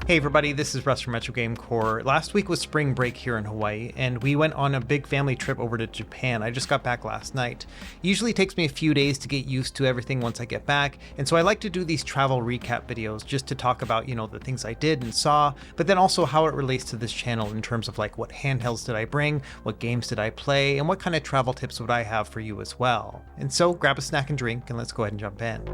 Hey everybody, this is Russ from Retro Game Core. Last week was spring break here in Hawaii, and we went on a big family trip over to Japan. I just got back last night. It usually takes me a few days to get used to everything once I get back, and so I like to do these travel recap videos just to talk about, the things I did and saw, but then also how it relates to this channel in terms of like what handhelds did I bring, what games did I play, and what kind of travel tips would I have for you as well. And so grab a snack and drink, and let's go ahead and jump in.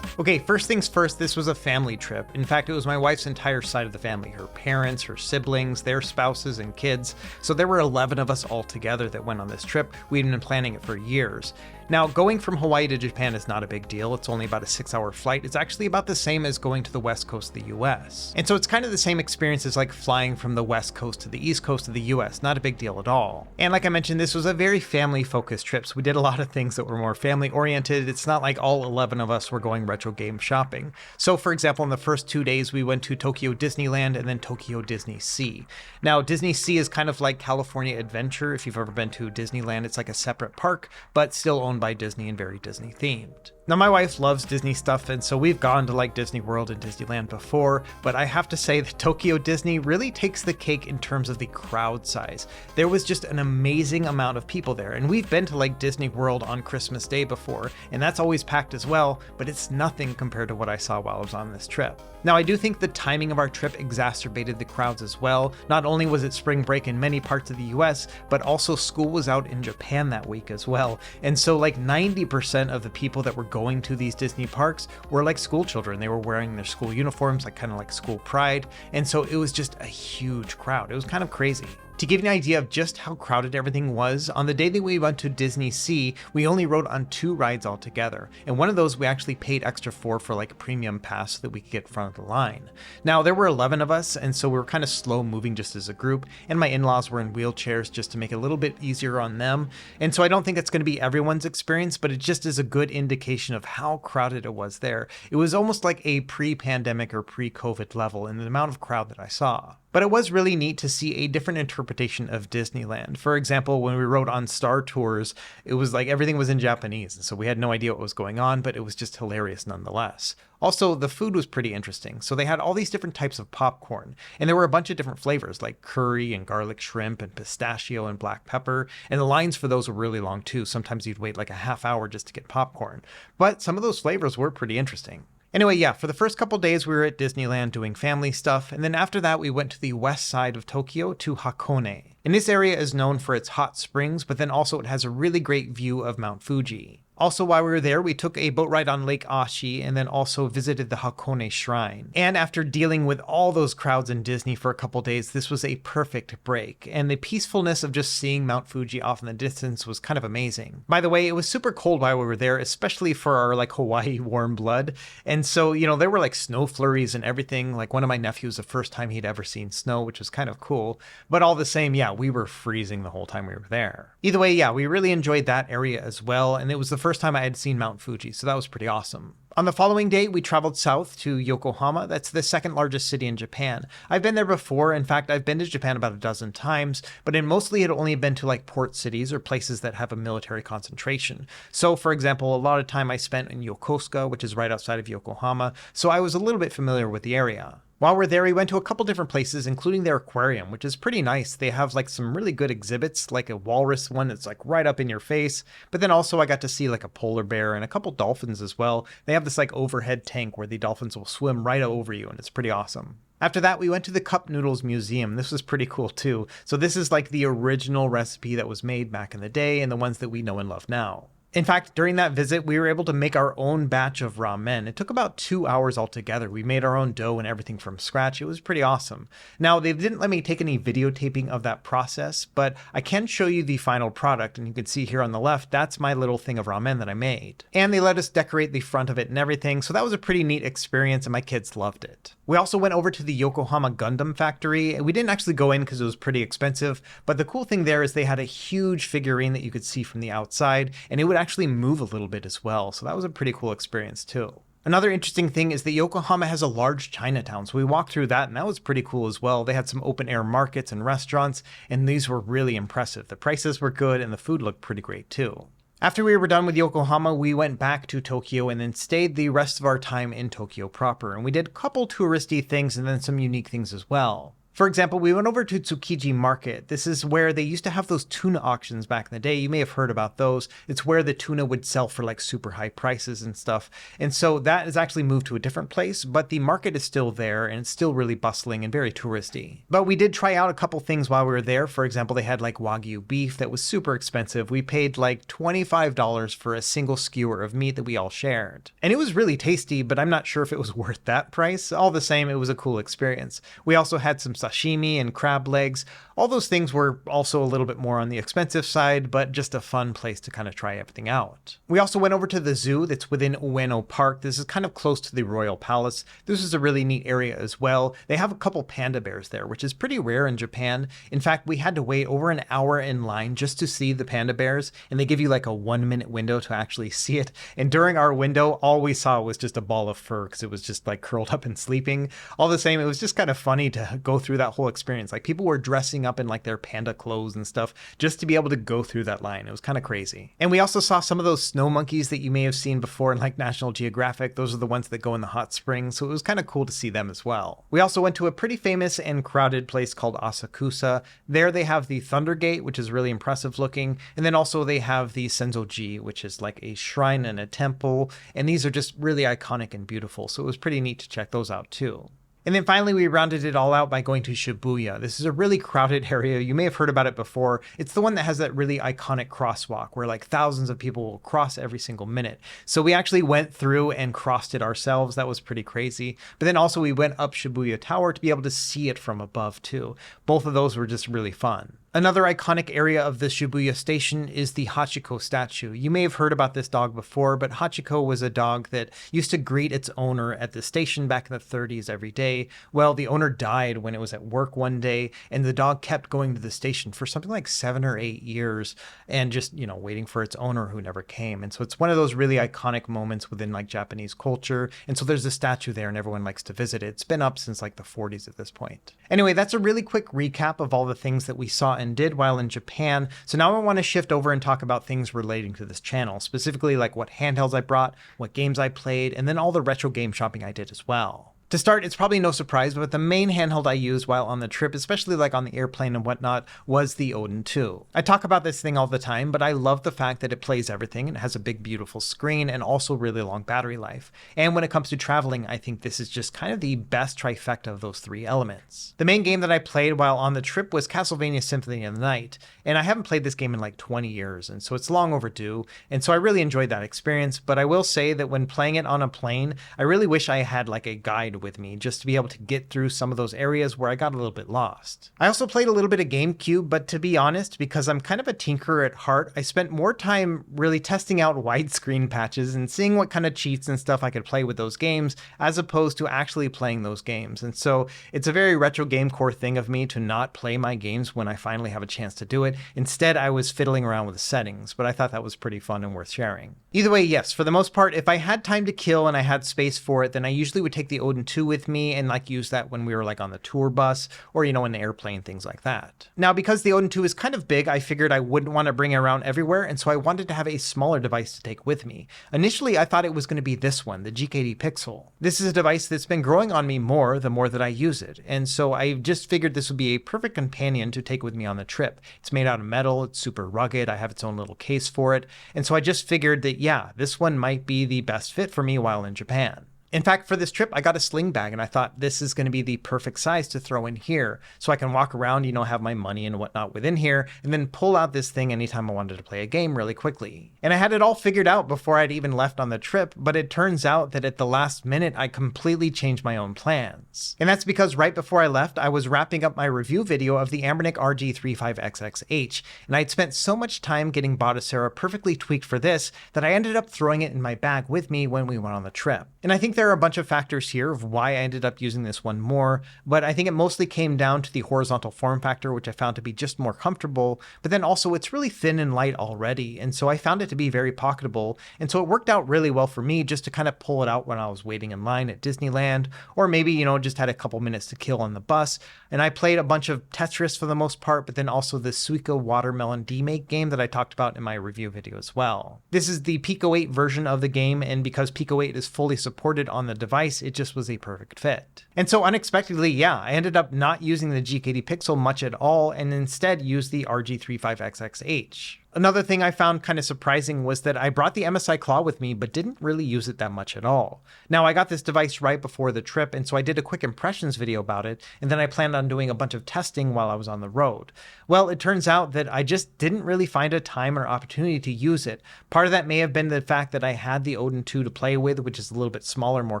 Okay, first things first, this was a family trip. In fact, it was my wife's entire side of the family, her parents, her siblings, their spouses, and kids. So there were 11 of us all together that went on this trip. We'd been planning it for years. Now, going from Hawaii to Japan is not a big deal. It's only about a 6-hour flight. It's actually about the same as going to the west coast of the US. And so it's kind of the same experience as like flying from the west coast to the east coast of the US. Not a big deal at all. And like I mentioned, this was a very family-focused trip, so we did a lot of things that were more family-oriented. It's not like all 11 of us were going retro game shopping. So for example, in the first 2 days, we went to Tokyo Disneyland and then Tokyo Disney Sea. Now, Disney Sea is kind of like California Adventure. If you've ever been to Disneyland, it's like a separate park, but still owned by Disney and very Disney themed. Now, my wife loves Disney stuff, and so we've gone to like Disney World and Disneyland before, but I have to say that Tokyo Disney really takes the cake in terms of the crowd size. There was just an amazing amount of people there, and we've been to like Disney World on Christmas Day before, and that's always packed as well, but it's nothing compared to what I saw while I was on this trip. Now, I do think the timing of our trip exacerbated the crowds as well. Not only was it spring break in many parts of the US, but also school was out in Japan that week as well. And so like 90% of the people that were going to these Disney parks were like school children. They were wearing their school uniforms, like kind of like school pride. And so it was just a huge crowd. It was kind of crazy. To give you an idea of just how crowded everything was, on the day that we went to Disney Sea, we only rode on 2 rides altogether. And one of those we actually paid extra for like a premium pass so that we could get front of the line. Now, there were 11 of us, and so we were kind of slow moving just as a group, and my in-laws were in wheelchairs just to make it a little bit easier on them. And so I don't think it's going to be everyone's experience, but it just is a good indication of how crowded it was there. It was almost like a pre-pandemic or pre-COVID level in the amount of crowd that I saw. But it was really neat to see a different interpretation of Disneyland. For example, when we rode on Star Tours, it was like everything was in Japanese, and so we had no idea what was going on, but it was just hilarious nonetheless. Also, the food was pretty interesting. So they had all these different types of popcorn, and there were a bunch of different flavors like curry and garlic shrimp and pistachio and black pepper, and the lines for those were really long too. Sometimes you'd wait like a half hour just to get popcorn, but some of those flavors were pretty interesting. Anyway, yeah, for the first couple days we were at Disneyland doing family stuff, and then after that we went to the west side of Tokyo to Hakone. And this area is known for its hot springs, but then also it has a really great view of Mount Fuji. Also, while we were there, we took a boat ride on Lake Ashi and then also visited the Hakone Shrine. And after dealing with all those crowds in Disney for a couple days, this was a perfect break. And the peacefulness of just seeing Mount Fuji off in the distance was kind of amazing. By the way, it was super cold while we were there, especially for our like Hawaii warm blood. And so, there were like snow flurries and everything. Like one of my nephews, the first time he'd ever seen snow, which was kind of cool. But all the same, yeah, we were freezing the whole time we were there. Either way, yeah, we really enjoyed that area as well. And it was the first time I had seen Mount Fuji, so that was pretty awesome. On the following day, we traveled south to Yokohama. That's the second largest city in Japan. I've been there before. In fact, I've been to Japan about a dozen times, but it mostly had only been to like port cities or places that have a military concentration. So for example, a lot of time I spent in Yokosuka, which is right outside of Yokohama, so I was a little bit familiar with the area. While we're there, we went to a couple different places, including their aquarium, which is pretty nice. They have like some really good exhibits, like a walrus one that's like right up in your face. But then also I got to see like a polar bear and a couple dolphins as well. They have this like overhead tank where the dolphins will swim right over you, and it's pretty awesome. After that, we went to the Cup Noodles Museum. This was pretty cool too. So this is like the original recipe that was made back in the day and the ones that we know and love now. In fact, during that visit, we were able to make our own batch of ramen. It took about 2 hours altogether. We made our own dough and everything from scratch. It was pretty awesome. Now, they didn't let me take any videotaping of that process, but I can show you the final product, and you can see here on the left, that's my little thing of ramen that I made. And they let us decorate the front of it and everything, so that was a pretty neat experience, and my kids loved it. We also went over to the Yokohama Gundam factory. We didn't actually go in because it was pretty expensive, but the cool thing there is they had a huge figurine that you could see from the outside, and it would actually move a little bit as well, so that was a pretty cool experience too. Another interesting thing is that Yokohama has a large Chinatown, so we walked through that, and that was pretty cool as well. They had some open air markets and restaurants, and these were really impressive. The prices were good, and the food looked pretty great too. After we were done with Yokohama, we went back to Tokyo and then stayed the rest of our time in Tokyo proper, and we did a couple touristy things and then some unique things as well. For example, we went over to Tsukiji Market. This is where they used to have those tuna auctions back in the day. You may have heard about those. It's where the tuna would sell for like super high prices and stuff. And so that has actually moved to a different place, but the market is still there and it's still really bustling and very touristy. But we did try out a couple things while we were there. For example, they had like Wagyu beef that was super expensive. We paid like $25 for a single skewer of meat that we all shared. And it was really tasty, but I'm not sure if it was worth that price. All the same, it was a cool experience. We also had some sashimi and crab legs. All those things were also a little bit more on the expensive side, but just a fun place to kind of try everything out. We also went over to the zoo that's within Ueno Park. This is kind of close to the Royal Palace. This is a really neat area as well. They have a couple panda bears there, which is pretty rare in Japan. In fact, we had to wait over an hour in line just to see the panda bears, and they give you like a 1-minute window to actually see it. And during our window, all we saw was just a ball of fur because it was just like curled up and sleeping. All the same, it was just kind of funny to go through that whole experience. Like people were dressing up in like their panda clothes and stuff just to be able to go through that line. It was kind of crazy. And we also saw some of those snow monkeys that you may have seen before in like National Geographic. Those are the ones that go in the hot springs, so it was kind of cool to see them as well. We also went to a pretty famous and crowded place called Asakusa. There they have the Thunder Gate, which is really impressive looking, and then also they have the Senzoji, which is like a shrine and a temple, and these are just really iconic and beautiful, so it was pretty neat to check those out too. And then finally, we rounded it all out by going to Shibuya. This is a really crowded area. You may have heard about it before. It's the one that has that really iconic crosswalk where like thousands of people will cross every single minute. So we actually went through and crossed it ourselves. That was pretty crazy. But then also we went up Shibuya Tower to be able to see it from above too. Both of those were just really fun. Another iconic area of the Shibuya station is the Hachiko statue. You may have heard about this dog before, but Hachiko was a dog that used to greet its owner at the station back in the 30s every day. Well, the owner died when it was at work one day, and the dog kept going to the station for something like 7 or 8 years and just, waiting for its owner who never came. And so it's one of those really iconic moments within like Japanese culture. And so there's a statue there and everyone likes to visit it. It's been up since like the 40s at this point. Anyway, that's a really quick recap of all the things that we saw and did while in Japan. So now I want to shift over and talk about things relating to this channel, specifically like what handhelds I brought, what games I played, and then all the retro game shopping I did as well. To start, it's probably no surprise, but the main handheld I used while on the trip, especially like on the airplane and whatnot, was the Odin 2. I talk about this thing all the time, but I love the fact that it plays everything and has a big, beautiful screen and also really long battery life. And when it comes to traveling, I think this is just kind of the best trifecta of those three elements. The main game that I played while on the trip was Castlevania Symphony of the Night, and I haven't played this game in like 20 years, and so it's long overdue, and so I really enjoyed that experience, but I will say that when playing it on a plane, I really wish I had like a guide with me just to be able to get through some of those areas where I got a little bit lost. I also played a little bit of GameCube, but to be honest, because I'm kind of a tinkerer at heart, I spent more time really testing out widescreen patches and seeing what kind of cheats and stuff I could play with those games, as opposed to actually playing those games. And so it's a very retro game core thing of me to not play my games when I finally have a chance to do it. Instead, I was fiddling around with the settings, but I thought that was pretty fun and worth sharing. Either way, yes, for the most part, if I had time to kill and I had space for it, then I usually would take the Odin 2 with me and like use that when we were like on the tour bus or, in the airplane, things like that. Now, because the Odin 2 is kind of big, I figured I wouldn't want to bring it around everywhere, and so I wanted to have a smaller device to take with me. Initially, I thought it was going to be this one, the GKD Pixel. This is a device that's been growing on me more the more that I use it, and so I just figured this would be a perfect companion to take with me on the trip. It's made out of metal, it's super rugged, I have its own little case for it, and so I just figured that, yeah, this one might be the best fit for me while in Japan. In fact, for this trip, I got a sling bag and I thought this is going to be the perfect size to throw in here so I can walk around, have my money and whatnot within here and then pull out this thing anytime I wanted to play a game really quickly. And I had it all figured out before I'd even left on the trip, but it turns out that at the last minute, I completely changed my own plans. And that's because right before I left, I was wrapping up my review video of the Anbernic RG35XXH, and I'd spent so much time getting Botticera perfectly tweaked for this that I ended up throwing it in my bag with me when we went on the trip. And I think there are a bunch of factors here of why I ended up using this one more, but I think it mostly came down to the horizontal form factor, which I found to be just more comfortable, but then also it's really thin and light already, and so I found it to be very pocketable, and so it worked out really well for me just to kind of pull it out when I was waiting in line at Disneyland, or maybe, just had a couple minutes to kill on the bus. And I played a bunch of Tetris for the most part, but then also the Suica Watermelon D-Make game that I talked about in my review video as well. This is the Pico 8 version of the game, and because Pico 8 is fully supported on the device, it just was a perfect fit. And so unexpectedly, I ended up not using the GKD Pixel much at all, and instead used the RG35XXH. Another thing I found kind of surprising was that I brought the MSI Claw with me, but didn't really use it that much at all. Now, I got this device right before the trip, and so I did a quick impressions video about it, and then I planned on doing a bunch of testing while I was on the road. Well, it turns out that I just didn't really find a time or opportunity to use it. Part of that may have been the fact that I had the Odin 2 to play with, which is a little bit smaller, more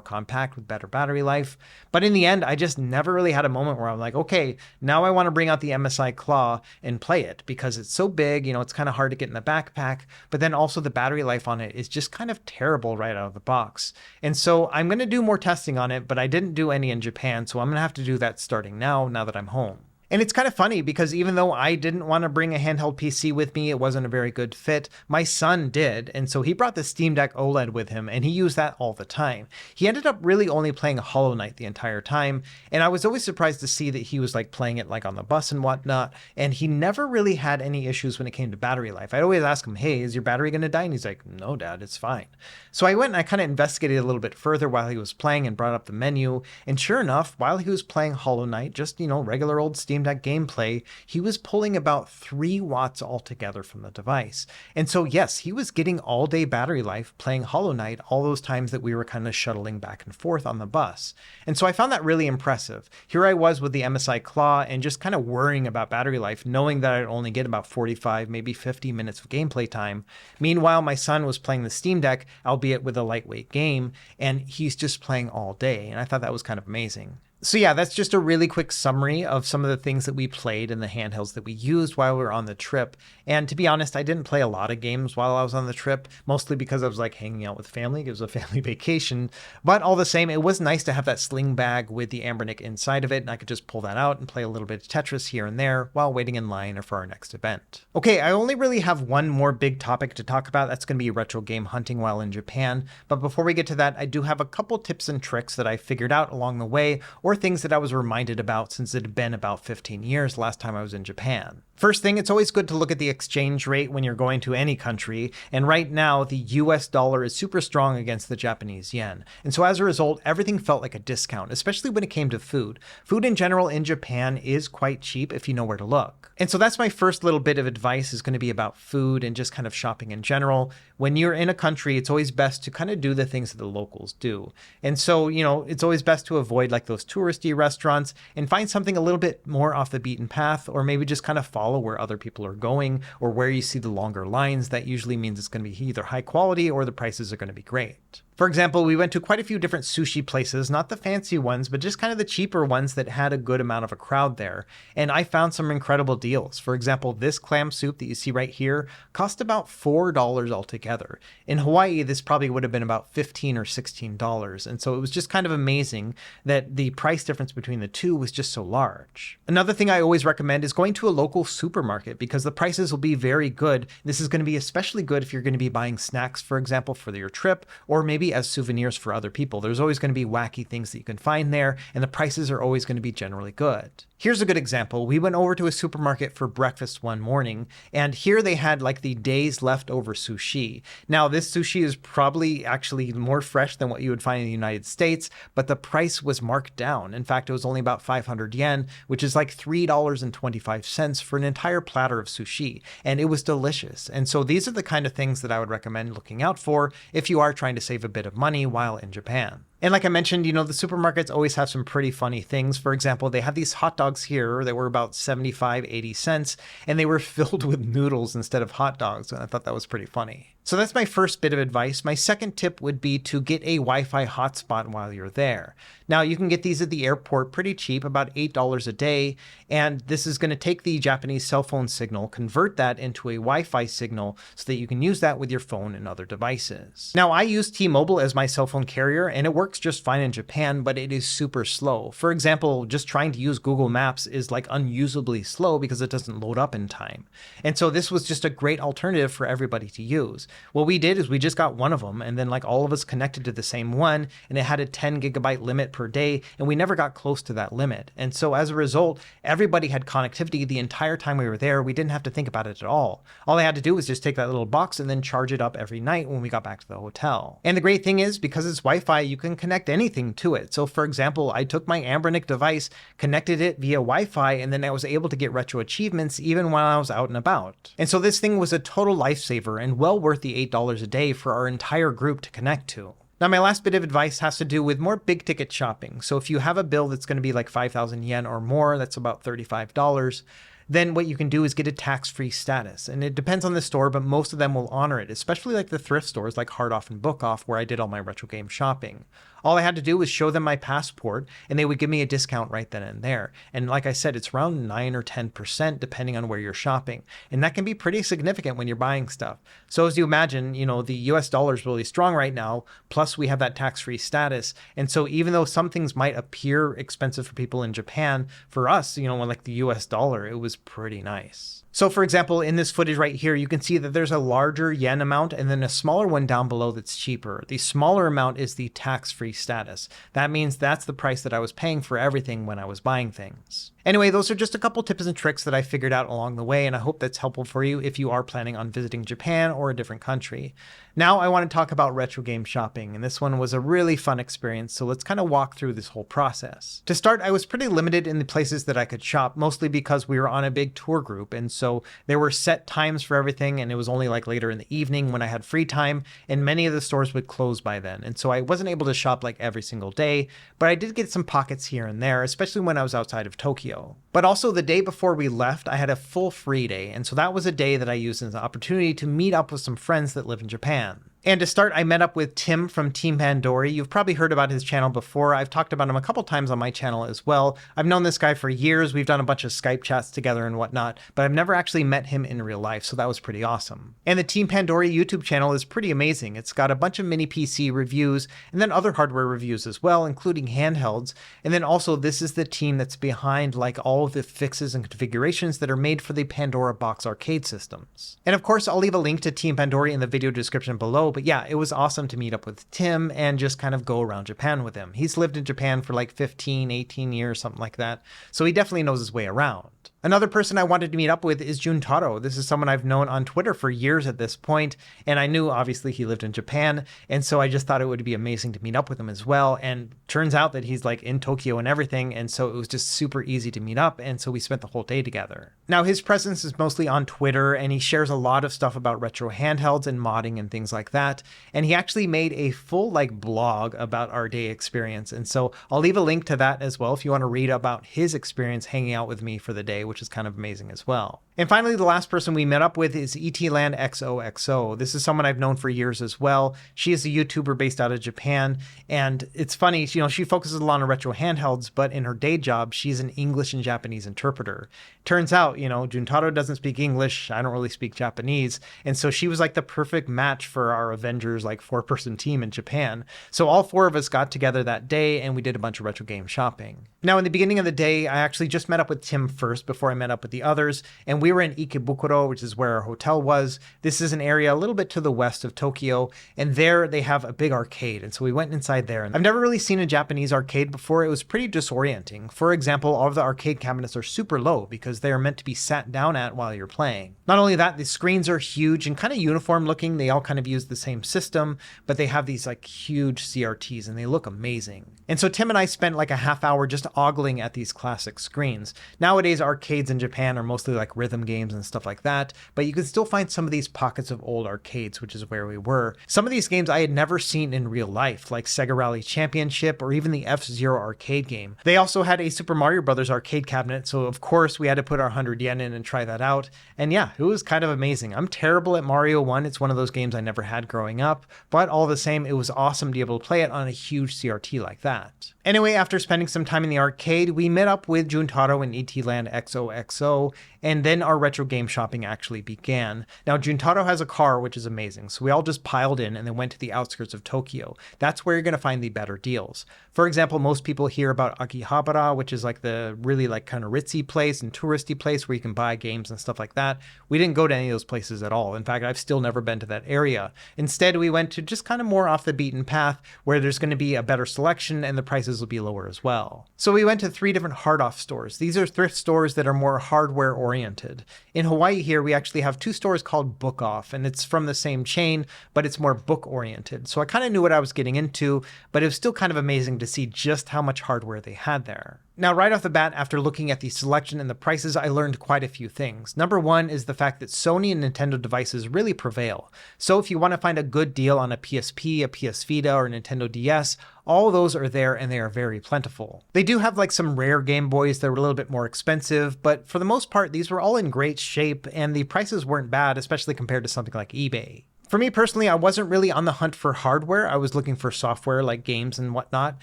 compact, with better battery life. But in the end, I just never really had a moment where I'm like, okay, now I want to bring out the MSI Claw and play it, because it's so big, it's kind of hard to get in the backpack, but then also the battery life on it is just kind of terrible right out of the box. And so I'm going to do more testing on it, but I didn't do any in Japan, so I'm going to have to do that starting now that I'm home. And it's kind of funny because even though I didn't want to bring a handheld PC with me, it wasn't a very good fit, my son did. And so he brought the Steam Deck OLED with him, and he used that all the time. He ended up really only playing Hollow Knight the entire time. And I was always surprised to see that he was playing it on the bus and whatnot. And he never really had any issues when it came to battery life. I'd always ask him, hey, is your battery going to die? And he's like, no, Dad, it's fine. So I went and I kind of investigated a little bit further while he was playing and brought up the menu. And sure enough, while he was playing Hollow Knight, just, regular old Steam Deck gameplay, he was pulling about 3 watts altogether from the device. And so yes, he was getting all day battery life playing Hollow Knight all those times that we were kind of shuttling back and forth on the bus. And so I found that really impressive. Here I was with the MSI Claw and just kind of worrying about battery life, knowing that I'd only get about 45, maybe 50 minutes of gameplay time. Meanwhile, my son was playing the Steam Deck, albeit with a lightweight game, and he's just playing all day. And I thought that was kind of amazing. So yeah, that's just a really quick summary of some of the things that we played and the handhelds that we used while we were on the trip. And to be honest, I didn't play a lot of games while I was on the trip, mostly because I was hanging out with family. It was a family vacation. But all the same, it was nice to have that sling bag with the Ambernick inside of it, and I could just pull that out and play a little bit of Tetris here and there while waiting in line or for our next event. Okay, I only really have one more big topic to talk about. That's going to be retro game hunting while in Japan. But before we get to that, I do have a couple tips and tricks that I figured out along the way, or things that I was reminded about since it had been about 15 years last time I was in Japan. First thing, it's always good to look at the exchange rate when you're going to any country, and right now the US dollar is super strong against the Japanese yen. And so as a result, everything felt like a discount, especially when it came to food. Food in general in Japan is quite cheap if you know where to look. And so that's my first little bit of advice, is going to be about food and just kind of shopping in general. When you're in a country, it's always best to kind of do the things that the locals do. And so, it's always best to avoid those touristy restaurants and find something a little bit more off the beaten path, or maybe just kind of follow where other people are going, or where you see the longer lines. That usually means it's going to be either high quality or the prices are going to be great. For example, we went to quite a few different sushi places, not the fancy ones, but just kind of the cheaper ones that had a good amount of a crowd there. And I found some incredible deals. For example, this clam soup that you see right here cost about $4 altogether. In Hawaii, this probably would have been about $15 or $16. And so it was just kind of amazing that the price difference between the two was just so large. Another thing I always recommend is going to a local supermarket, because the prices will be very good. This is going to be especially good if you're going to be buying snacks, for example, for your trip, or maybe as souvenirs for other people. There's always going to be wacky things that you can find there, and the prices are always going to be generally good. Here's a good example. We went over to a supermarket for breakfast one morning, and here they had the day's leftover sushi. Now, this sushi is probably actually more fresh than what you would find in the United States, but the price was marked down. In fact, it was only about 500 yen, which is $3.25 for an entire platter of sushi, and it was delicious. And so these are the kind of things that I would recommend looking out for if you are trying to save a bit of money while in Japan. And like I mentioned, the supermarkets always have some pretty funny things. For example, they had these hot dogs here that were about 75, 80 cents, and they were filled with noodles instead of hot dogs. And I thought that was pretty funny. So that's my first bit of advice. My second tip would be to get a Wi-Fi hotspot while you're there. Now, you can get these at the airport pretty cheap, about $8 a day, and this is going to take the Japanese cell phone signal, convert that into a Wi-Fi signal so that you can use that with your phone and other devices. Now, I use T-Mobile as my cell phone carrier, and it works just fine in Japan, but it is super slow. For example, just trying to use Google Maps is like unusably slow because it doesn't load up in time. And so this was just a great alternative for everybody to use. What we did is we just got one of them, and then like all of us connected to the same one, and it had a 10 gigabyte limit per day, and we never got close to that limit. And so as a result, everybody had connectivity the entire time we were there. We didn't have to think about it at all. All I had to do was just take that little box and then charge it up every night when we got back to the hotel. And the great thing is, because it's Wi-Fi, you can connect anything to it. So for example, I took my Ambernic device, connected it via Wi-Fi, and then I was able to get retro achievements even while I was out and about. And so this thing was a total lifesaver and well worth the $8 a day for our entire group to connect to. Now, my last bit of advice has to do with more big ticket shopping. So if you have a bill that's going to be like 5,000 yen or more, that's about $35, then what you can do is get a tax-free status. And it depends on the store, but most of them will honor it, especially like the thrift stores like Hard Off and Book Off, where I did all my retro game shopping. All I had to do was show them my passport, and they would give me a discount right then and there. And like I said, it's around 9 or 10% depending on where you're shopping. And that can be pretty significant when you're buying stuff. So as you imagine, the US dollar is really strong right now, plus we have that tax-free status. And so even though some things might appear expensive for people in Japan, for us, like the US dollar, it was pretty nice. So for example, in this footage right here, you can see that there's a larger yen amount and then a smaller one down below that's cheaper. The smaller amount is the tax-free status. That means that's the price that I was paying for everything when I was buying things. Anyway, those are just a couple tips and tricks that I figured out along the way, and I hope that's helpful for you if you are planning on visiting Japan or a different country. Now I want to talk about retro game shopping, and this one was a really fun experience, so let's kind of walk through this whole process. To start, I was pretty limited in the places that I could shop, mostly because we were on a big tour group, and so there were set times for everything, and it was only like later in the evening when I had free time, and many of the stores would close by then, and so I wasn't able to shop like every single day, but I did get some pockets here and there, especially when I was outside of Tokyo. But also the day before we left, I had a full free day, and so that was a day that I used as an opportunity to meet up with some friends that live in Japan. And to start, I met up with Tim from Team Pandora. You've probably heard about his channel before. I've talked about him a couple times on my channel as well. I've known this guy for years. We've done a bunch of Skype chats together and whatnot, but I've never actually met him in real life, so that was pretty awesome. And the Team Pandora YouTube channel is pretty amazing. It's got a bunch of mini PC reviews and then other hardware reviews as well, including handhelds. And then also this is the team that's behind like all of the fixes and configurations that are made for the Pandora box arcade systems. And of course, I'll leave a link to Team Pandora in the video description below. But yeah, it was awesome to meet up with Tim and just kind of go around Japan with him. He's lived in Japan for like 15, 18 years, something like that. So he definitely knows his way around. Another person I wanted to meet up with is Juntaro. This is someone I've known on Twitter for years at this point, and I knew obviously he lived in Japan, and so I just thought it would be amazing to meet up with him as well. And turns out that he's like in Tokyo and everything, and so it was just super easy to meet up, and so we spent the whole day together. Now his presence is mostly on Twitter, and he shares a lot of stuff about retro handhelds and modding and things like that, and he actually made a full like blog about our day experience, and so I'll leave a link to that as well if you want to read about his experience hanging out with me for the day, which is kind of amazing as well. And finally, the last person we met up with is ETland XOXO. This is someone I've known for years as well. She is a YouTuber based out of Japan, and it's funny, she focuses a lot on retro handhelds, but in her day job, she's an English and Japanese interpreter. Turns out, Juntaro doesn't speak English, I don't really speak Japanese, and so she was like the perfect match for our Avengers like 4-person team in Japan. So all 4 of us got together that day, and we did a bunch of retro game shopping. Now, in the beginning of the day, I actually just met up with Tim first before I met up with the others, and we were in Ikebukuro, which is where our hotel was. This is an area a little bit to the west of Tokyo, and there they have a big arcade, and so we went inside there. And I've never really seen a Japanese arcade before. It was pretty disorienting. For example, all of the arcade cabinets are super low because they are meant to be sat down at while you're playing. Not only that, the screens are huge and kind of uniform looking. They all kind of use the same system, but they have these like huge CRTs and they look amazing. And so Tim and I spent like a half hour just ogling at these classic screens. Nowadays, arcades in Japan are mostly like rhythm games and stuff like that, but you can still find some of these pockets of old arcades, which is where we were. Some of these games I had never seen in real life, like Sega Rally Championship or even the F-Zero arcade game. They also had a Super Mario Bros. Arcade cabinet, so of course we had to put our 100 yen in and try that out. And yeah, it was kind of amazing. I'm terrible at Mario 1. It's one of those games I never had growing up, but all the same, it was awesome to be able to play it on a huge CRT like that. Anyway, after spending some time in the arcade, we met up with Juntaro in ET Land XOXO, and then our retro game shopping actually began. Now, Juntaro has a car, which is amazing, so we all just piled in and then went to the outskirts of Tokyo. That's where you're going to find the better deals. For example, most people hear about Akihabara, which is like the really like kind of ritzy place and touristy place where you can buy games and stuff like that. We didn't go to any of those places at all. In fact, I've still never been to that area. Instead, we went to just kind of more off the beaten path where there's going to be a better selection and the prices will be lower as well. So we went to 3 different hard-off stores. These are thrift stores that are more hardware oriented. In Hawaii here, we actually have 2 stores called Book Off, and it's from the same chain, but it's more book oriented. So I kind of knew what I was getting into, but it was still kind of amazing to see just how much hardware they had there. Now, right off the bat, after looking at the selection and the prices, I learned quite a few things. Number one is the fact that Sony and Nintendo devices really prevail. So if you want to find a good deal on a PSP, a PS Vita, or a Nintendo DS, all those are there and they are very plentiful. They do have like some rare Game Boys that were a little bit more expensive, but for the most part, these were all in great shape and the prices weren't bad, especially compared to something like eBay. For me personally, I wasn't really on the hunt for hardware. I was looking for software like games and whatnot.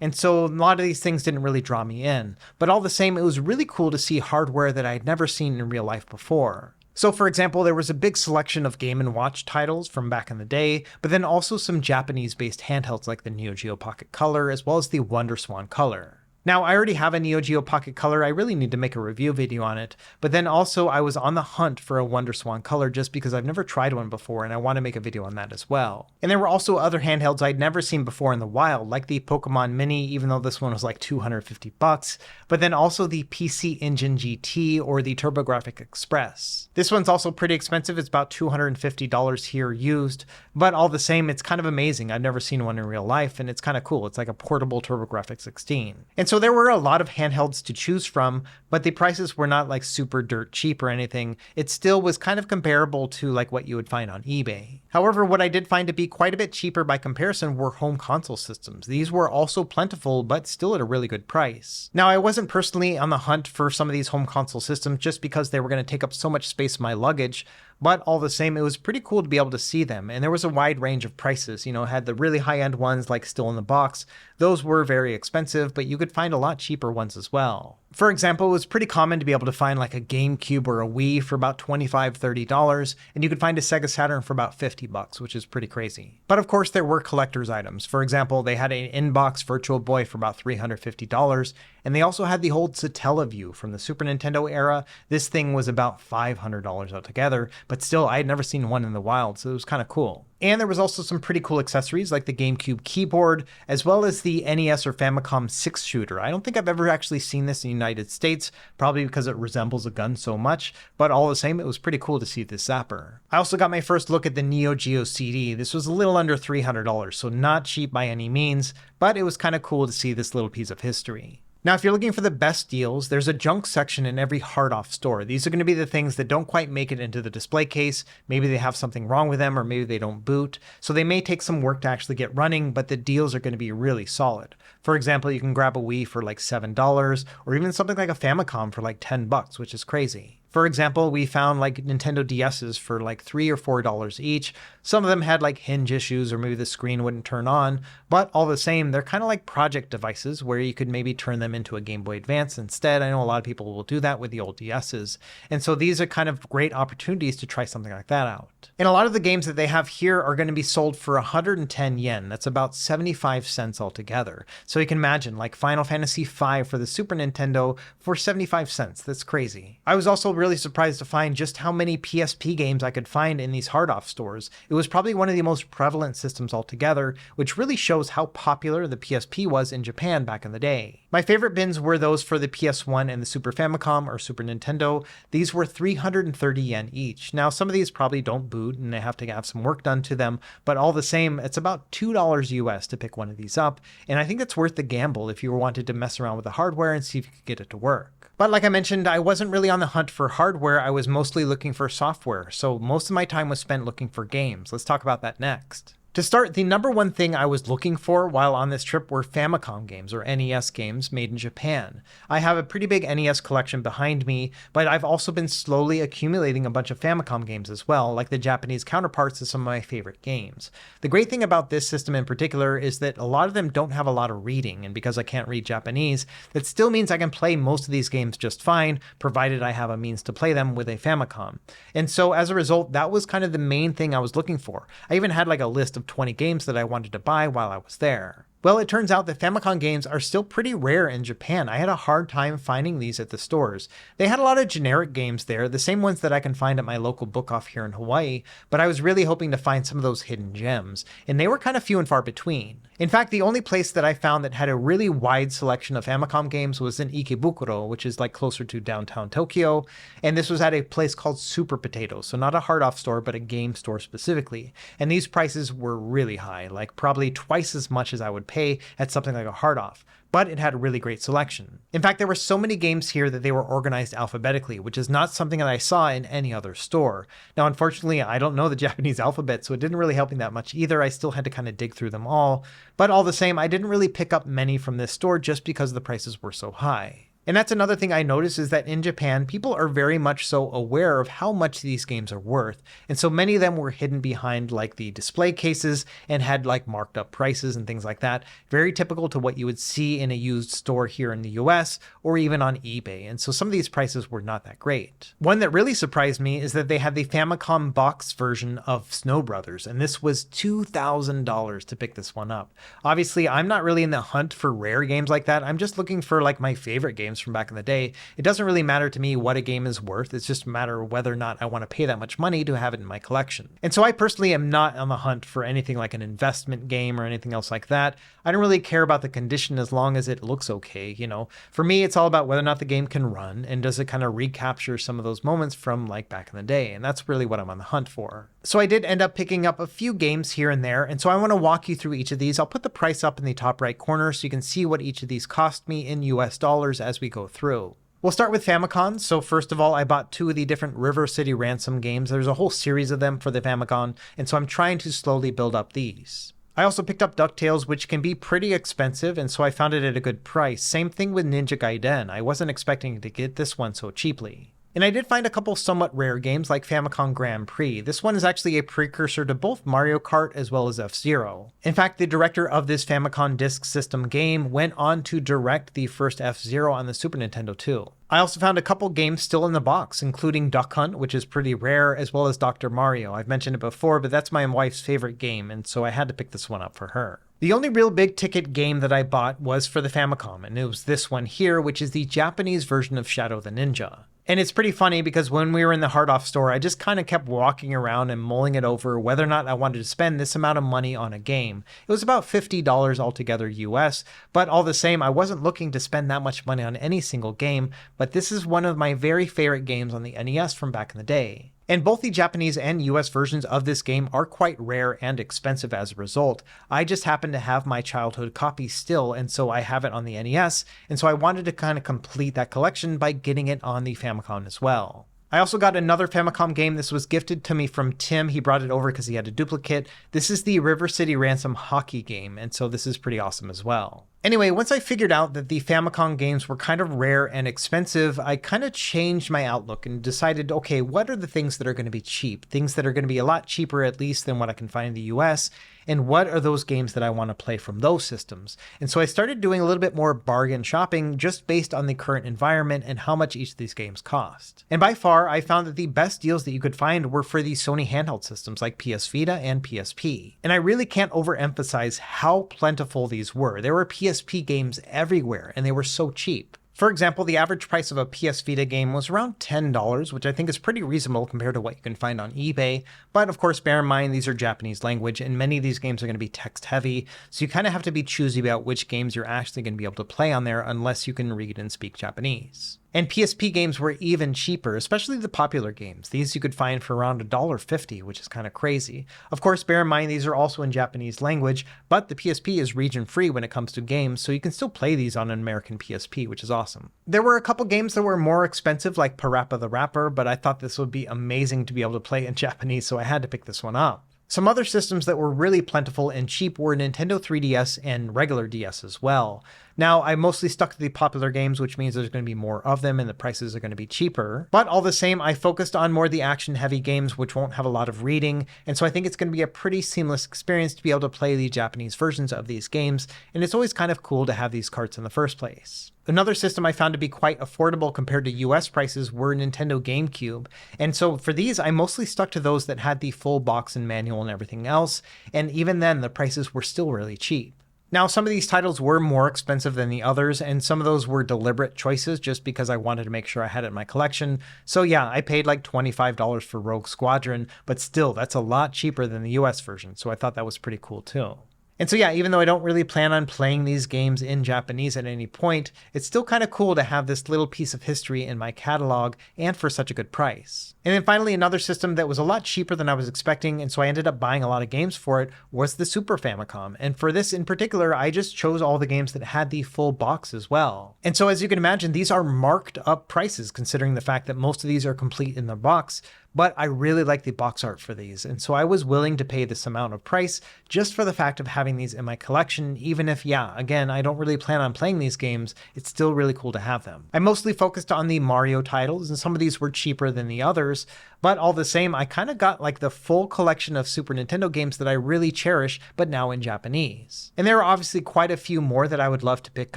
And so a lot of these things didn't really draw me in. But all the same, it was really cool to see hardware that I had never seen in real life before. So for example, there was a big selection of Game & Watch titles from back in the day, but then also some Japanese-based handhelds like the Neo Geo Pocket Color, as well as the WonderSwan Color. Now, I already have a Neo Geo Pocket Color, I really need to make a review video on it, but then also I was on the hunt for a WonderSwan Color just because I've never tried one before and I want to make a video on that as well. And there were also other handhelds I'd never seen before in the wild, like the Pokemon Mini, even though this one was like $250, but then also the PC Engine GT or the TurboGrafx Express. This one's also pretty expensive, it's about $250 here used, but all the same, it's kind of amazing. I've never seen one in real life and it's kind of cool. It's like a portable TurboGrafx 16. And so there were a lot of handhelds to choose from, but the prices were not like super dirt cheap or anything. It still was kind of comparable to like what you would find on eBay. However, what I did find to be quite a bit cheaper by comparison were home console systems. These were also plentiful, but still at a really good price. Now, I wasn't personally on the hunt for some of these home console systems just because they were going to take up so much space in my luggage, but all the same, it was pretty cool to be able to see them. And there was a wide range of prices. You know, had the really high-end ones like still in the box. Those were very expensive, but you could find a lot cheaper ones as well. For example, it was pretty common to be able to find like a GameCube or a Wii for about $25, $30, and you could find a Sega Saturn for about $50, which is pretty crazy. But of course, there were collector's items. For example, they had an in-box Virtual Boy for about $350, and they also had the old Satellaview from the Super Nintendo era. This thing was about $500 altogether, but still, I had never seen one in the wild, so it was kind of cool. And there was also some pretty cool accessories like the GameCube keyboard, as well as the NES or Famicom 6-shooter. I don't think I've ever actually seen this in the United States, probably because it resembles a gun so much, but all the same, it was pretty cool to see this zapper. I also got my first look at the Neo Geo CD. This was a little under $300, so not cheap by any means, but it was kind of cool to see this little piece of history. Now, if you're looking for the best deals, there's a junk section in every hard-off store. These are going to be the things that don't quite make it into the display case. Maybe they have something wrong with them, or maybe they don't boot. So they may take some work to actually get running, but the deals are going to be really solid. For example, you can grab a Wii for like $7, or even something like a Famicom for like $10, which is crazy. For example, we found like Nintendo DS's for like $3 or $4 each. Some of them had like hinge issues or maybe the screen wouldn't turn on, but all the same, they're kind of like project devices where you could maybe turn them into a Game Boy Advance instead. I know a lot of people will do that with the old DS's. And so these are kind of great opportunities to try something like that out. And a lot of the games that they have here are going to be sold for 110 yen. That's about 75 cents altogether. So you can imagine like Final Fantasy V for the Super Nintendo for 75 cents. That's crazy. I was also really surprised to find just how many PSP games I could find in these hard-off stores. It was probably one of the most prevalent systems altogether, which really shows how popular the PSP was in Japan back in the day. My favorite bins were those for the PS1 and the Super Famicom or Super Nintendo. These were 330 yen each. Now, some of these probably don't boot and they have to have some work done to them, but all the same, it's about $2 US to pick one of these up, and I think it's worth the gamble if you wanted to mess around with the hardware and see if you could get it to work. But like I mentioned, I wasn't really on the hunt for hardware, I was mostly looking for software, so most of my time was spent looking for games. Let's talk about that next. To start, the number one thing I was looking for while on this trip were Famicom games, or NES games, made in Japan. I have a pretty big NES collection behind me, but I've also been slowly accumulating a bunch of Famicom games as well, like the Japanese counterparts of some of my favorite games. The great thing about this system in particular is that a lot of them don't have a lot of reading, and because I can't read Japanese, that still means I can play most of these games just fine, provided I have a means to play them with a Famicom. And so as a result, that was kind of the main thing I was looking for. I even had like a list of 20 games that I wanted to buy while I was there. Well, it turns out that Famicom games are still pretty rare in Japan. I had a hard time finding these at the stores. They had a lot of generic games there, the same ones that I can find at my local book-off here in Hawaii, but I was really hoping to find some of those hidden gems, and they were kind of few and far between. In fact, the only place that I found that had a really wide selection of Famicom games was in Ikebukuro, which is like closer to downtown Tokyo, and this was at a place called Super Potato, so not a hard-off store, but a game store specifically. And these prices were really high, like probably twice as much as I would pay at something like a hard-off, but it had a really great selection. In fact, there were so many games here that they were organized alphabetically, which is not something that I saw in any other store. Now, unfortunately, I don't know the Japanese alphabet, so it didn't really help me that much either. I still had to kind of dig through them all, but all the same, I didn't really pick up many from this store just because the prices were so high. And that's another thing I noticed is that in Japan, people are very much so aware of how much these games are worth. And so many of them were hidden behind like the display cases and had like marked up prices and things like that. Very typical to what you would see in a used store here in the US or even on eBay. And so some of these prices were not that great. One that really surprised me is that they had the Famicom box version of Snow Brothers, and this was $2,000 to pick this one up. Obviously, I'm not really in the hunt for rare games like that. I'm just looking for like my favorite games from back in the day. It doesn't really matter to me what a game is worth. It's just a matter of whether or not I want to pay that much money to have it in my collection. And so I personally am not on the hunt for anything like an investment game or anything else like that. I don't really care about the condition as long as it looks okay. You know, for me, it's all about whether or not the game can run and does it kind of recapture some of those moments from like back in the day. And that's really what I'm on the hunt for. So I did end up picking up a few games here and there. And so I want to walk you through each of these. I'll put the price up in the top right corner so you can see what each of these cost me in US dollars as we go through. We'll start with Famicom. So first of all, I bought two of the different River City Ransom games. There's a whole series of them for the Famicom, and so I'm trying to slowly build up these. I also picked up DuckTales, which can be pretty expensive, and so I found it at a good price. Same thing with Ninja Gaiden. I wasn't expecting to get this one so cheaply. And I did find a couple somewhat rare games like Famicom Grand Prix. This one is actually a precursor to both Mario Kart as well as F-Zero. In fact, the director of this Famicom Disk System game went on to direct the first F-Zero on the Super Nintendo too. I also found a couple games still in the box, including Duck Hunt, which is pretty rare, as well as Dr. Mario. I've mentioned it before, but that's my wife's favorite game, and so I had to pick this one up for her. The only real big ticket game that I bought was for the Famicom, and it was this one here, which is the Japanese version of Shadow the Ninja. And it's pretty funny because when we were in the hard-off store, I just kind of kept walking around and mulling it over whether or not I wanted to spend this amount of money on a game. It was about $50 altogether US, but all the same, I wasn't looking to spend that much money on any single game, but this is one of my very favorite games on the NES from back in the day. And both the Japanese and US versions of this game are quite rare and expensive as a result. I just happen to have my childhood copy still, and so I have it on the NES, and so I wanted to kind of complete that collection by getting it on the Famicom as well. I also got another Famicom game. This was gifted to me from Tim. He brought it over because he had a duplicate. This is the River City Ransom hockey game, and so this is pretty awesome as well. Anyway, once I figured out that the Famicom games were kind of rare and expensive, I kind of changed my outlook and decided, okay, what are the things that are going to be cheap? Things that are going to be a lot cheaper at least than what I can find in the US, and what are those games that I want to play from those systems? And so I started doing a little bit more bargain shopping just based on the current environment and how much each of these games cost. And by far, I found that the best deals that you could find were for the Sony handheld systems like PS Vita and PSP. And I really can't overemphasize how plentiful these were. There were PSP games everywhere, and they were so cheap. For example, the average price of a PS Vita game was around $10, which I think is pretty reasonable compared to what you can find on eBay. But of course, bear in mind these are Japanese language, and many of these games are going to be text heavy, so you kind of have to be choosy about which games you're actually going to be able to play on there unless you can read and speak Japanese. And PSP games were even cheaper, especially the popular games. These you could find for around $1.50, which is kind of crazy. Of course, bear in mind these are also in Japanese language, but the PSP is region free when it comes to games, so you can still play these on an American PSP, which is awesome. There were a couple games that were more expensive, like Parappa the Rapper, but I thought this would be amazing to be able to play in Japanese, so I had to pick this one up. Some other systems that were really plentiful and cheap were Nintendo 3DS and regular DS as well. Now, I mostly stuck to the popular games, which means there's going to be more of them and the prices are going to be cheaper. But all the same, I focused on more the action-heavy games, which won't have a lot of reading, and so I think it's going to be a pretty seamless experience to be able to play the Japanese versions of these games, and it's always kind of cool to have these carts in the first place. Another system I found to be quite affordable compared to US prices were Nintendo GameCube, and so for these I mostly stuck to those that had the full box and manual and everything else, and even then the prices were still really cheap. Now, some of these titles were more expensive than the others, and some of those were deliberate choices just because I wanted to make sure I had it in my collection. So yeah, I paid like $25 for Rogue Squadron, but still, that's a lot cheaper than the US version, so I thought that was pretty cool too. And so yeah, even though I don't really plan on playing these games in Japanese at any point, it's still kind of cool to have this little piece of history in my catalog and for such a good price. And then finally, another system that was a lot cheaper than I was expecting, and so I ended up buying a lot of games for it, was the Super Famicom. And for this in particular, I just chose all the games that had the full box as well. And so as you can imagine, these are marked up prices considering the fact that most of these are complete in the box, but I really like the box art for these, and so I was willing to pay this amount of price just for the fact of having these in my collection, even if, yeah, again, I don't really plan on playing these games, it's still really cool to have them. I mostly focused on the Mario titles, and some of these were cheaper than the others, but all the same, I kind of got like the full collection of Super Nintendo games that I really cherish, but now in Japanese. And there are obviously quite a few more that I would love to pick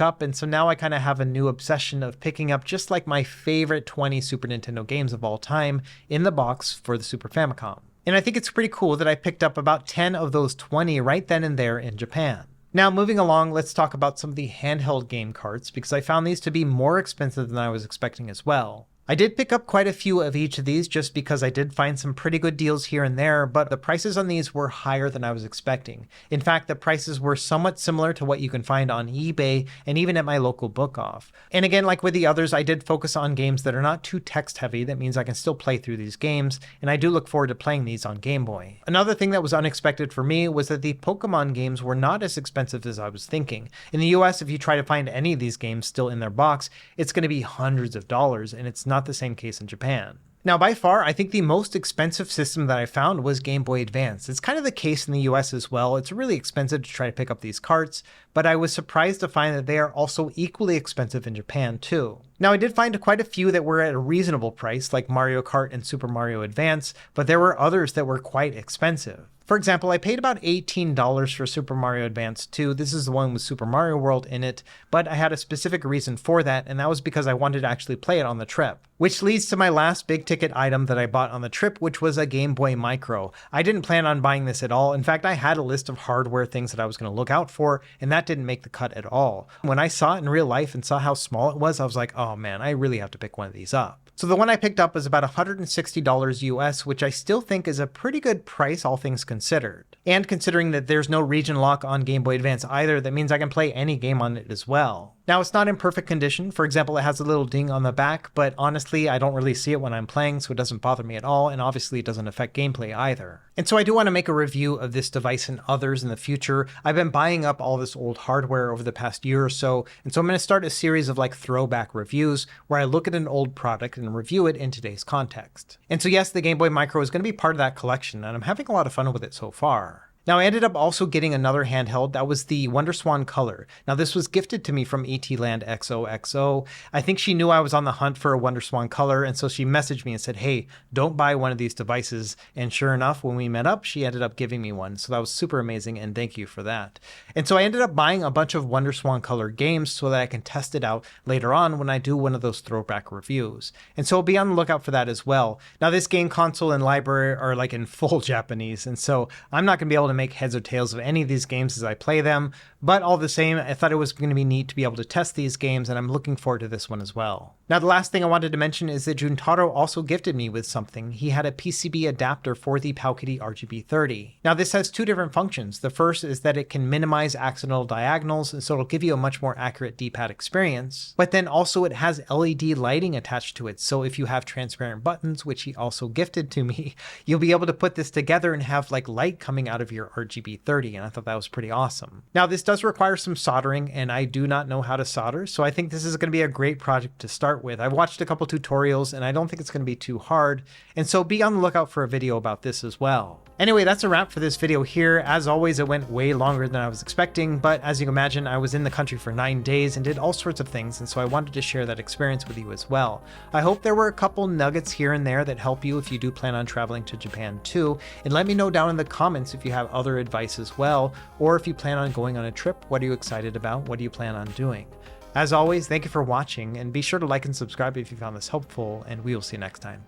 up, and so now I kind of have a new obsession of picking up just like my favorite 20 Super Nintendo games of all time in the box for the Super Famicom. And I think it's pretty cool that I picked up about 10 of those 20 right then and there in Japan. Now, moving along, let's talk about some of the handheld game carts, because I found these to be more expensive than I was expecting as well. I did pick up quite a few of each of these just because I did find some pretty good deals here and there, but the prices on these were higher than I was expecting. In fact, the prices were somewhat similar to what you can find on eBay and even at my local book off. And again, like with the others, I did focus on games that are not too text heavy. That means I can still play through these games, and I do look forward to playing these on Game Boy. Another thing that was unexpected for me was that the Pokemon games were not as expensive as I was thinking. In the US, if you try to find any of these games still in their box, it's going to be hundreds of dollars, and it's not the same case in Japan. Now, by far, I think the most expensive system that I found was Game Boy Advance. It's kind of the case in the US as well. It's really expensive to try to pick up these carts, but I was surprised to find that they are also equally expensive in Japan too. Now, I did find quite a few that were at a reasonable price, like Mario Kart and Super Mario Advance, but there were others that were quite expensive. For example, I paid about $18 for Super Mario Advance 2. This is the one with Super Mario World in it, but I had a specific reason for that, and that was because I wanted to actually play it on the trip. Which leads to my last big ticket item that I bought on the trip, which was a Game Boy Micro. I didn't plan on buying this at all. In fact, I had a list of hardware things that I was going to look out for, and that didn't make the cut at all. When I saw it in real life and saw how small it was, I was like, oh man, I really have to pick one of these up. So the one I picked up was about $160 US, which I still think is a pretty good price, all things considered. And considering that there's no region lock on Game Boy Advance either, that means I can play any game on it as well. Now, it's not in perfect condition. For example, it has a little ding on the back, but honestly, I don't really see it when I'm playing, so it doesn't bother me at all, and obviously it doesn't affect gameplay either. And so I do want to make a review of this device and others in the future. I've been buying up all this old hardware over the past year or so, and so I'm going to start a series of like throwback reviews where I look at an old product and review it in today's context. And so yes, the Game Boy Micro is going to be part of that collection, and I'm having a lot of fun with it so far. Now, I ended up also getting another handheld. That was the WonderSwan Color. Now, this was gifted to me from ET-Land XOXO. I think she knew I was on the hunt for a WonderSwan Color, and so she messaged me and said, hey, don't buy one of these devices. And sure enough, when we met up, she ended up giving me one. So that was super amazing, and thank you for that. And so I ended up buying a bunch of WonderSwan Color games so that I can test it out later on when I do one of those throwback reviews. And so be on the lookout for that as well. Now, this game console and library are like in full Japanese, and so I'm not going to be able to to make heads or tails of any of these games as I play them, but all the same, I thought it was going to be neat to be able to test these games, and I'm looking forward to this one as well. Now, the last thing I wanted to mention is that Juntaro also gifted me with something. He had a PCB adapter for the Palkity RGB30. Now, this has two different functions. The first is that it can minimize accidental diagonals, and so it'll give you a much more accurate D-pad experience. But then also it has LED lighting attached to it, so if you have transparent buttons, which he also gifted to me, you'll be able to put this together and have like light coming out of your RGB30, and I thought that was pretty awesome. Now, this does require some soldering, and I do not know how to solder, so I think this is going to be a great project to start with. I've watched a couple tutorials, and I don't think it's going to be too hard, and so be on the lookout for a video about this as well. Anyway, that's a wrap for this video here. As always, it went way longer than I was expecting, but as you can imagine, I was in the country for 9 days and did all sorts of things, and so I wanted to share that experience with you as well. I hope there were a couple nuggets here and there that help you if you do plan on traveling to Japan too, and let me know down in the comments if you have other advice as well, or if you plan on going on a trip. What are you excited about? What do you plan on doing? As always, thank you for watching, and be sure to like and subscribe if you found this helpful, and we will see you next time.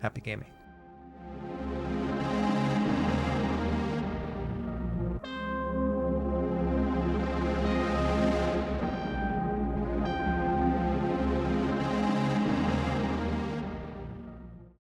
Happy gaming.